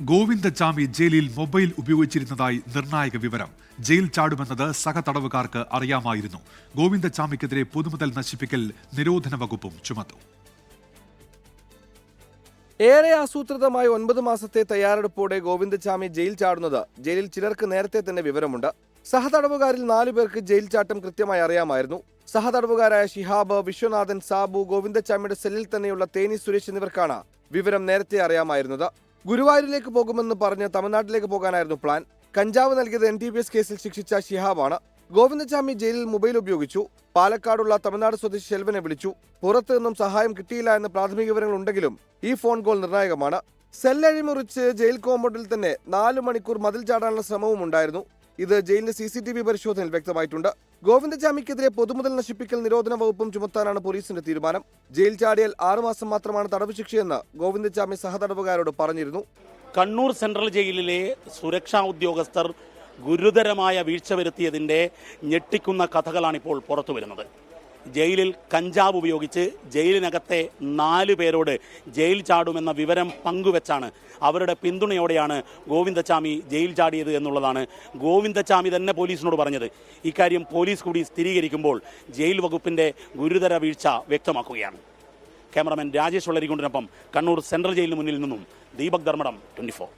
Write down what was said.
ഗോവിന്ദചാമി ജയിലിൽ മൊബൈൽ ഉപയോഗിച്ചിരുന്നതായി നിർണായക വിവരം. ജയിൽ ചാടുമെന്നത് സഹതടവുകാർക്ക് അറിയാമായിരുന്നു. ഗോവിന്ദചാമിക്കെതിരെ പൊതുമുതൽ നശിപ്പിക്കൽ നിരോധന വകുപ്പും ചുമത്തും. ഏറെ ആസൂത്രിതമായ 9 മാസത്തെ തയ്യാറെടുപ്പോടെ ഗോവിന്ദചാമി ജയിൽ ചാടുന്നത് ജയിലിൽ ചിലർക്ക് നേരത്തെ തന്നെ വിവരമുണ്ട്. സഹതടവുകാരിൽ 4 പേർക്ക് ജയിൽ ചാട്ടം കൃത്യമായി അറിയാമായിരുന്നു. സഹതടവുകാരായ ഷിഹാബ്, വിശ്വനാഥൻ, സാബു, ഗോവിന്ദചാമിയുടെ സെല്ലിൽ തന്നെയുള്ള തേനി സുരേഷ് എന്നിവർക്കാണ് വിവരം നേരത്തെ അറിയാമായിരുന്നത്. ഗുരുവായൂരിലേക്ക് പോകുമെന്ന് പറഞ്ഞ് തമിഴ്നാട്ടിലേക്ക് പോകാനായിരുന്നു പ്ലാൻ. കഞ്ചാവ് നൽകിയത് NDPS കേസിൽ ശിക്ഷിച്ച ഷിഹാബാണ്. ഗോവിന്ദചാമി ജയിലിൽ മൊബൈൽ ഉപയോഗിച്ചു. പാലക്കാടുള്ള തമിഴ്നാട് സ്വദേശി ശെൽവനെ വിളിച്ചു. പുറത്തു നിന്നും സഹായം കിട്ടിയില്ല എന്ന് പ്രാഥമിക വിവരങ്ങൾ ഉണ്ടെങ്കിലും ഈ ഫോൺ കോൾ നിർണായകമാണ്. സെല്ലഴിമുറിച്ച് ജയിൽ കോമ്പൗണ്ടിൽ തന്നെ 4 മണിക്കൂർ മതിൽ ചാടാനുള്ള ശ്രമവും ഉണ്ടായിരുന്നു. ഇത് ജയിലിന്റെ CCTV പരിശോധനയിൽ വ്യക്തമായിട്ടുണ്ട്. ഗോവിന്ദചാമിക്കെതിരെ പൊതുമുതൽ നശിപ്പിക്കൽ നിരോധന വകുപ്പും ചുമത്താനാണ് പോലീസിന്റെ തീരുമാനം. ജയിൽ ചാടിയാൽ 6 മാസം മാത്രമാണ് തടവ് ശിക്ഷയെന്ന് ഗോവിന്ദചാമി സഹതടവുകാരോട് പറഞ്ഞിരുന്നു. കണ്ണൂർ സെൻട്രൽ ജയിലിലെ സുരക്ഷാ ഉദ്യോഗസ്ഥർ ഗുരുതരമായ വീഴ്ച വരുത്തിയതിൻ്റെ ഞെട്ടിക്കുന്ന കഥകളാണിപ്പോൾ പുറത്തു വരുന്നത്. ജയിലിൽ കഞ്ചാവ് ഉപയോഗിച്ച് ജയിലിനകത്തെ 4 പേരോട് ജയിൽ ചാടുമെന്ന വിവരം പങ്കുവെച്ചാണ്, അവരുടെ പിന്തുണയോടെയാണ് ഗോവിന്ദചാമി ജയിൽ ചാടിയത് എന്നുള്ളതാണ് ഗോവിന്ദചാമി തന്നെ പോലീസിനോട് പറഞ്ഞത്. ഇക്കാര്യം പോലീസ് കൂടി സ്ഥിരീകരിക്കുമ്പോൾ ജയിൽ വകുപ്പിൻ്റെ ഗുരുതര വീഴ്ച വ്യക്തമാക്കുകയാണ്. ക്യാമറമാൻ രാജേഷ് വള്ളരികൊണ്ടിനൊപ്പം കണ്ണൂർ സെൻട്രൽ ജയിലിന് മുന്നിൽ നിന്നും ദീപക് ധർമ്മടം, 24.